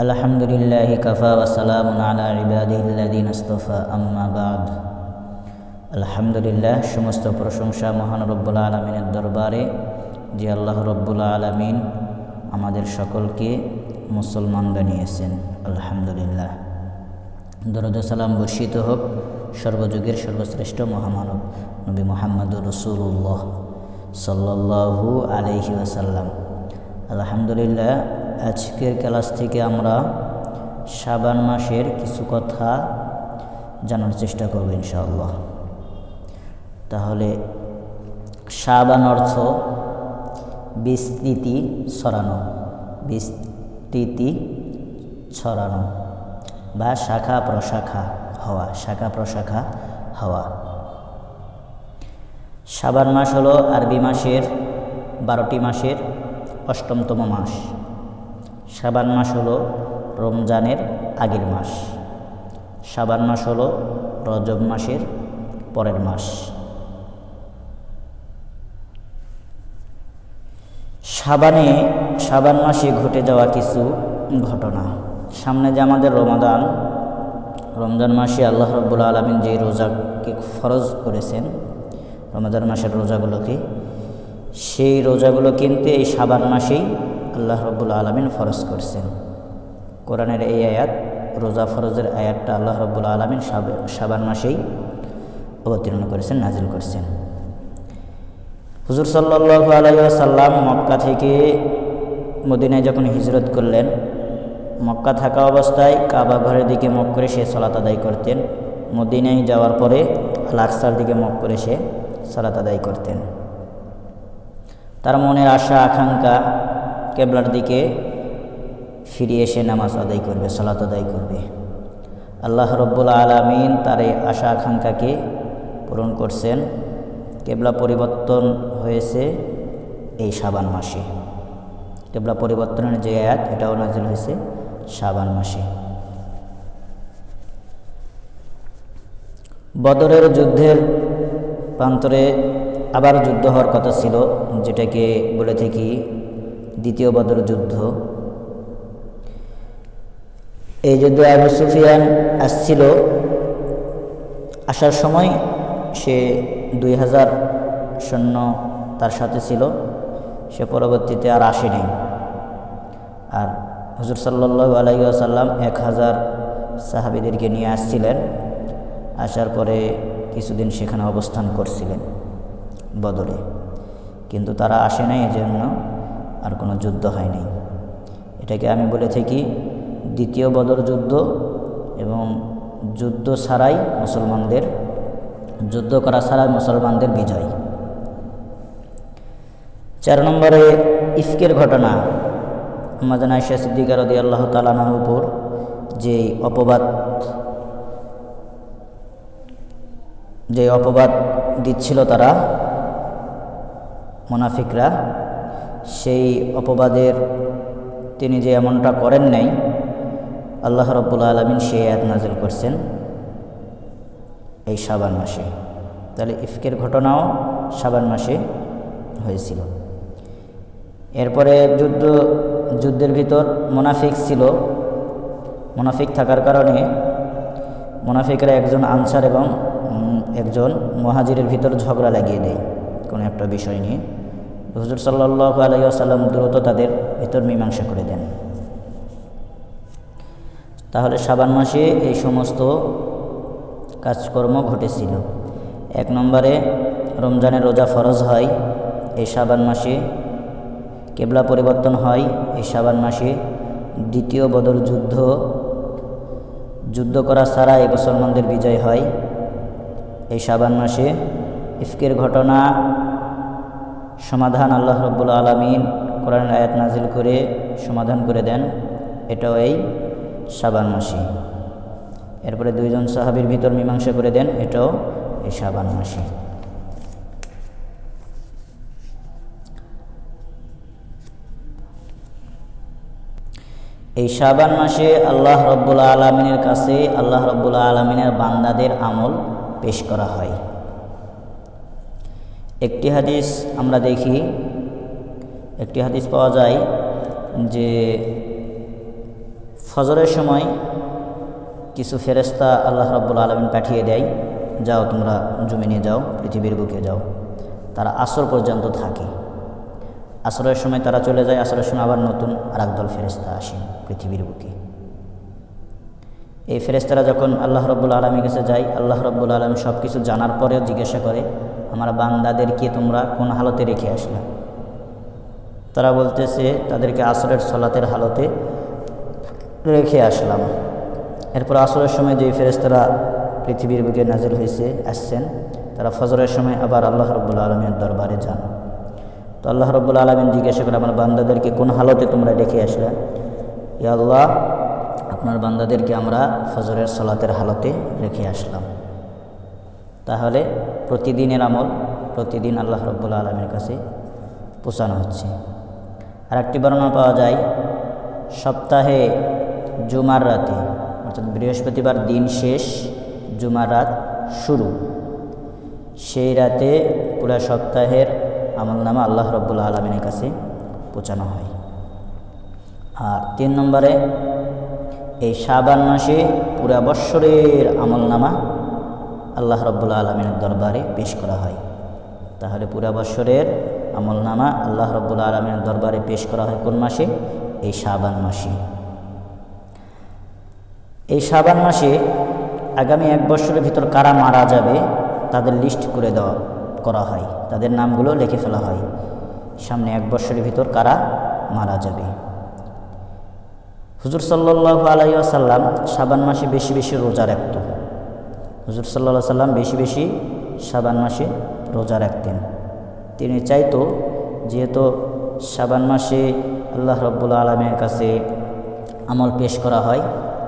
আলহামদুলিল্লাহি কাফা ওয়া সালামুন আলা ইবাদিহিল্লাযিনা ইসতাফা আম্মা বা'দ। আলহামদুলিল্লাহ, সমস্ত প্রশংসা মহান রব্বুল আলামিনের দরবারে, যে আল্লাহ রব্বুল আলামিন আমাদের সকলকে মুসলমান বানিয়েছেন। আলহামদুলিল্লাহ, দরুদ ও সালাম বর্ষিত হোক সর্বযুগের সর্বশ্রেষ্ঠ মহামানব নবী মুহাম্মদুর রাসূলুল্লাহ সাল্লাল্লাহু আলাইহি ওয়াসাল্লাম। আলহামদুলিল্লাহ, আজকের ক্লাস থেকে আমরা শাবান মাসের কিছু কথা জানার চেষ্টা করব ইনশাআল্লাহ। তাহলে শাবান অর্থ বিস্তৃতি ছড়ানো, বিস্তৃতি ছড়ানো বা শাখা প্রশাখা হওয়া, শাখা প্রশাখা হওয়া। শাবান মাস হলো আরবি মাসের 12টি মাসের 8তম মাস। শাবান মাস হলো রমজানের আগের মাস। শাবান মাস হলো রজব মাসের পরের মাস। শাবান মাসে ঘটে যাওয়া কিছু ঘটনা। সামনে যে আমাদের রমজান মাসে আল্লাহ রাব্বুল আলামিন যে রোজাকে ফরজ করেছেন, রমজান মাসের রোজাগুলোকে, সেই রোজাগুলো কিন্তু এই শাবান মাসেই আল্লাহ রাব্বুল আলামিন ফরজ করছেন। কোরআনের এই আয়াত, রোজা ফরজের আয়াতটা আল্লাহ রাব্বুল আলামিন শাবান মাসেই অবতীর্ণ করেছেন, নাজিল করছেন। হুজুর সাল্লাল্লাহু আলাইহি ওয়াসাল্লাম মক্কা থেকে মদিনায় যখন হিজরত করলেন, মক্কা থাকা অবস্থায় কাবা ঘরের দিকে মুখ করে সে সালাত আদায় করতেন। মদিনায় যাওয়ার পরে আল আকসার দিকে মুখ করে সে সালাত আদায় করতেন। তার মনের আশা আকাঙ্ক্ষা কেবলার দিকে ফিরে এসে নামাজ আদায় করবে, সালাত আদায় করবে। আল্লাহ রাব্বুল আলামিন তার এই আশা আকাঙ্ক্ষাকে পূরণ করছেন। কেবলা পরিবর্তন হয়েছে এই শাবান মাসে। কেবলা পরিবর্তনের যে আয়াত, এটাও নাজিল হয়েছে শাবান মাসে। বদরের যুদ্ধের প্রান্তরে আবার যুদ্ধ হওয়ার কথা ছিল, যেটাকে বলে থাকি দ্বিতীয় বদর যুদ্ধ। এই যুদ্ধে আবু সুফিয়ান আসছিল। আসার সময় সে 2000 সৈন্য তার সাথে ছিল। সে পরবর্তীতে আর আসেনি। আর হুজুর সাল্লাল্লাহু আলাইহি ওয়াসাল্লাম 1000 সাহাবীদেরকে নিয়ে আসছিলেন। আসার পরে কিছুদিন সেখানে অবস্থান করছিলেন বদরে, কিন্তু তারা আসে নাই, এজন্য আর কোনো যুদ্ধ হয়নি। এটাকে আমি বলে থাকি দ্বিতীয় বদর যুদ্ধ, এবং যুদ্ধ ছাড়াই মুসলমানদের, যুদ্ধ করা ছাড়াই মুসলমানদের বিজয়। 4 নম্বরে ইফকের ঘটনা। আম্মাজান আয়েশা সিদ্দিকা রাদিয়াল্লাহু তাআলা আনহার উপর যে অপবাদ দিচ্ছিল তারা, মুনাফিকরা, সেই অপবাদের তিনি যে এমনটা করেন নাই, আল্লাহ রাব্বুল আলামিন সেই আয়াত নাজিল করছেন এই শাবান মাসে। তাহলে ইফকের ঘটনাও শাবান মাসে হয়েছিল। এরপরে যুদ্ধের ভিতর মুনাফিক ছিল। মুনাফিক থাকার কারণে মুনাফিকরা একজন আনসার এবং একজন মুহাজিরের ভিতর ঝগড়া লাগিয়ে দেয় কোনো একটা বিষয় নিয়ে। হুজুর সাল্লাল্লাহু আলাইহি ওয়াসাল্লাম দ্রুত তাদের ভিতর মীমাংসা করে দেন। তাহলে শাবান মাসে এই সমস্ত কাজকর্ম ঘটেছিল। 1 নম্বরে রমজানের রোজা ফরজ হয় এই শাবান মাসে। কেবলা পরিবর্তন হয় এই শাবান মাসে। দ্বিতীয় বদর যুদ্ধ করা ছাড়া এই মুসলমানদের বিজয় হয় এই শাবান মাসে। ইফকের ঘটনা সমাধান আল্লাহ রাব্বুল আলামিন কোরআনের আয়াত নাজিল করে সমাধান করে দেন, এটাও এই শাবান মাসে। এরপরে 2 জন সাহাবীর ভিতর মীমাংসা করে দেন, এটাও এই শাবান মাসে। এই শাবান মাসে আল্লাহ রাব্বুল আলামিনের কাছে আল্লাহ রাব্বুল আলামিনের বান্দাদের আমল পেশ করা হয়। একটি হাদিস আমরা দেখি, একটি হাদিস পাওয়া যায় যে ফজরের সময় কিছু ফেরেশতা আল্লাহ রাব্বুল আলামিন পাঠিয়ে দেয়, যাও তোমরা জমিনে যাও, পৃথিবীর বুকে যাও। তারা আসর পর্যন্ত থাকে। আসরের সময় তারা চলে যায়, আসরের সময় আবার নতুন আর একদল ফেরেশতা আসে পৃথিবীর বুকে। এই ফেরেশতারা যখন আল্লাহ রাব্বুল আলামিনের কাছে যায়, আল্লাহ রাব্বুল আলামিন সব কিছু জানার পরেও জিজ্ঞাসা করে, আমার বান্দাদেরকে তোমরা কোন হালতে রেখে আসলে? তারা বলতেছে, তাদেরকে আসরের সলাতের হালতে রেখে আসলাম। এরপর আসরের সময় যে ফেরেশতারা পৃথিবীর বুকে নাজিল হয়েছে আসছেন, তারা ফজরের সময় আবার আল্লাহ রাব্বুল আলামিনের দরবারে যান। তো আল্লাহ রাব্বুল আলামিন জিজ্ঞাসা করে, আমার বান্দাদেরকে কোন হালতে তোমরা রেখে আসলে? ইয়া আল্লাহ, আপনার বান্দাদেরকে আমরা ফজরের সলাতের হালতে রেখে আসলাম। তাহলে প্রতিদিনের আমল প্রতিদিন আল্লাহ রাব্বুল আলামিনের কাছে পৌঁছানো হচ্ছে। আর একটি বর্ণনা পাওয়া যায়, সপ্তাহে জুমার রাতে, অর্থাৎ বৃহস্পতিবার দিন শেষ, জুমার রাত শুরু, সেই রাতে পুরো সপ্তাহের আমলনামা আল্লাহ রাব্বুল আলামিনের কাছে পৌঁছানো হয়। আর 3 নম্বরে, এই শাবান মাসে পুরা বৎসরের আমলনামা আল্লাহ রাব্বুল আলামিনের দরবারে পেশ করা হয়। তাহলে পুরা বৎসরের আমলনামা আল্লাহ রাব্বুল আলামিনের দরবারে পেশ করা হয় কোন মাসে? এই শাবান মাসে। এই শাবান মাসে আগামী 1 বছরের ভিতর কারা মারা যাবে তাদের লিস্ট করে করা হয়, তাদের নামগুলো লিখে ফেলা হয়, সামনে 1 বছরের ভিতর কারা মারা যাবে। হুজুর সাল্লাল্লাহু আলাইহি ওয়াসাল্লাম শাবান মাসে বেশি বেশি রোজা রাখত। হুজুর সাল্লাল্লাহু আলাইহি ওয়াসাল্লাম বেশি বেশি শাবান মাসে রোজা রাখতেন। তিনি চাইতো যেহেতু শাবান মাসে আল্লাহ রাব্বুল আলামিনের কাছে আমল পেশ করা হয়,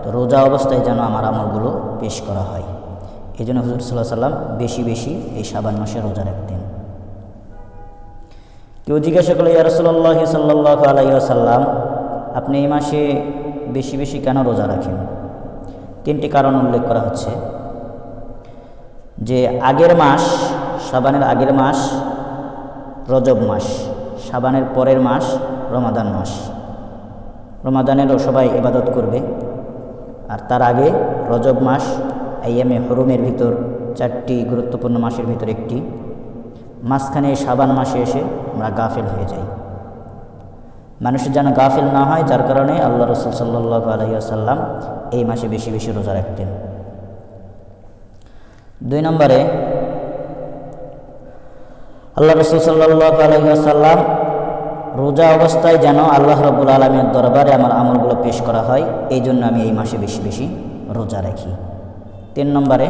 তো রোজা অবস্থায় যেন আমার আমলগুলো পেশ করা হয়। এই জন্য হুজুর সাল্লাল্লাহু আলাইহি ওয়াসাল্লাম বেশি বেশি এই শাবান মাসে রোজা রাখতেন। কেউ জিজ্ঞাসা করলো, ইয়া রাসূলুল্লাহ সাল্লাল্লাহু আলাইহি ওয়াসাল্লাম, আপনি এই মাসে বেশি বেশি কেন রোজা রাখেন? 3টি কারণ উল্লেখ করা হচ্ছে। যে আগের মাস, শাবানের আগের মাস রজব মাস, শাবানের পরের মাস রমাদান মাস। রমাদানেরও সবাই ইবাদত করবে। আর তার আগে রজব মাস, আইয়ামে হরুমের ভিতর 4টি গুরুত্বপূর্ণ মাসের ভিতর একটি। মাঝখানে শাবান মাসে এসে আমরা গাফিল হয়ে যাই। মানুষের যেন গাফিল না হয়, যার কারণে আল্লাহ রাসূল সাল্লাল্লাহু আলাইহি ওয়াসাল্লাম এই মাসে বেশি বেশি রোজা রাখতেন। 2 নম্বরে, আল্লাহ রাসূল সাল্লাল্লাহু আলাইহি ওয়াসাল্লাম রোজা অবস্থায় যেন আল্লাহ রাব্বুল আলামিনের দরবারে আমার আমলগুলো পেশ করা হয়, এই জন্য আমি এই মাসে বেশি বেশি রোজা রাখি। 3 নম্বরে,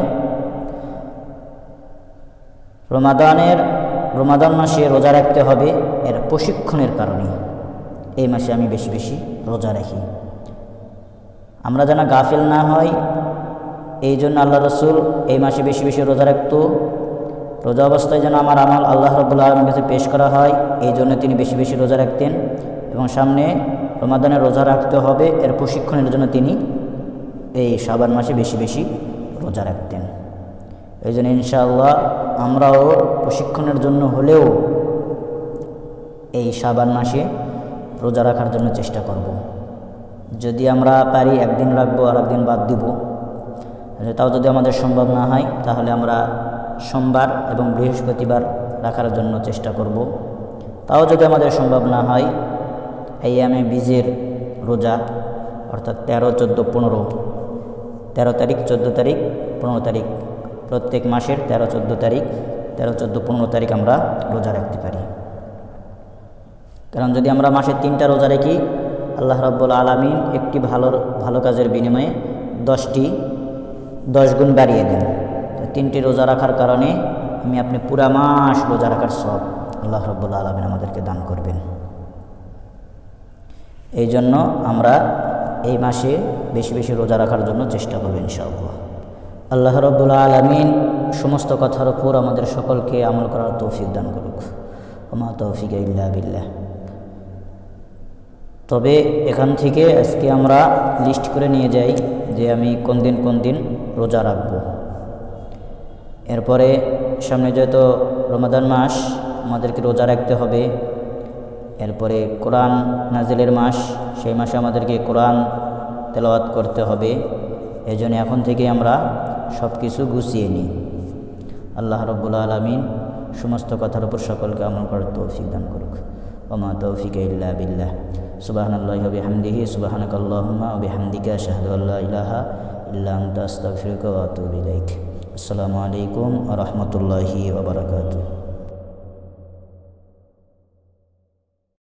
রমাদান মাসে রোজা রাখতে হবে এর প্রশিক্ষণের কারণে এই মাসে আমি বেশি বেশি রোজা রাখি। আমরা যেন গাফিল না হই, এই জন্য আল্লাহ রাসূল এই মাসে বেশি বেশি রোজা রাখত। রোজা অবস্থায় যেন আমার আমল আল্লাহ রাব্বুল আলামিনের কাছে পেশ করা হয়, এই জন্য তিনি বেশি বেশি রোজা রাখতেন। এবং সামনে রমাদানে রোজা রাখতে হবে এর প্রশিক্ষণের জন্য তিনি এই শাবান মাসে বেশি বেশি রোজা রাখতেন। এই জন্য ইনশাআল্লাহ আমরাও প্রশিক্ষণের জন্য হলেও এই শাবান মাসে রোজা রাখার জন্য চেষ্টা করব। যদি আমরা পারি একদিন রাখবো আর একদিন বাদ দিব, তাও যদি আমাদের সম্ভব না হয় তাহলে আমরা সোমবার এবং বৃহস্পতিবার রাখার জন্য চেষ্টা করব। তাও যদি আমাদের সম্ভব না হয়, আইয়ামে বীজের রোজা অর্থাৎ 13, 14, 15, 13 তারিখ, 14 তারিখ, 15 তারিখ, প্রত্যেক মাসের 13, 14 তারিখ, 13, 14, 15 তারিখ আমরা রোজা রাখতে পারি। কারণ যদি আমরা মাসে 3টা রোজা রাখি, আল্লাহ রাব্বুল আলামিন একটি ভালো কাজের বিনিময়ে 10 গুণ বাড়িয়ে দেন। 3টি রোজা রাখার কারণে আপনি পুরা মাস রোজা রাখার সওয়াব আল্লাহ রাব্বুল আলামিন আমাদেরকে দান করবেন। এই জন্য আমরা এই মাসে বেশি বেশি রোজা রাখার জন্য চেষ্টা করব ইনশাআল্লাহ। আল্লাহ রাব্বুল আলামিন সমস্ত কথার উপর আমাদের সকলকে আমল করার তৌফিক দান করুক। ওমা তৌফিক ইল্লা বিল্লাহ। তবে এখান থেকে আজকে আমরা লিস্ট করে নিয়ে যাই যে আমি কোন দিন রোজা রাখব। এরপরে সামনে যেহেতু রমাদান মাস, আমাদেরকে রোজা রাখতে হবে। এরপরে কোরআন নাজিলের মাস, সেই মাসে আমাদেরকে কোরআন তেলাওয়াত করতে হবে। এজন্য এখন থেকে আমরা সব কিছু গুছিয়ে নিই। আল্লাহ রাব্বুল আলামিন সমস্ত কথার উপর সকলকে আমল করার তৌফিক দান করুক। ওমা তৌফিক ইল্লা বিল্লাহ। সুবহানাল্লাহি ওয়া বিহামদিহি সুবহানাকাল্লাহুম্মা ওয়া বিহামদিকা আশহাদু আল্লা ইলাহা ইল্লা আনতা আস্তাগফিরুকা ওয়া আতুবু ইলাইক। আসসালামু আলাইকুম ওয়া রাহমাতুল্লাহি ওয়া বারাকাতুহু।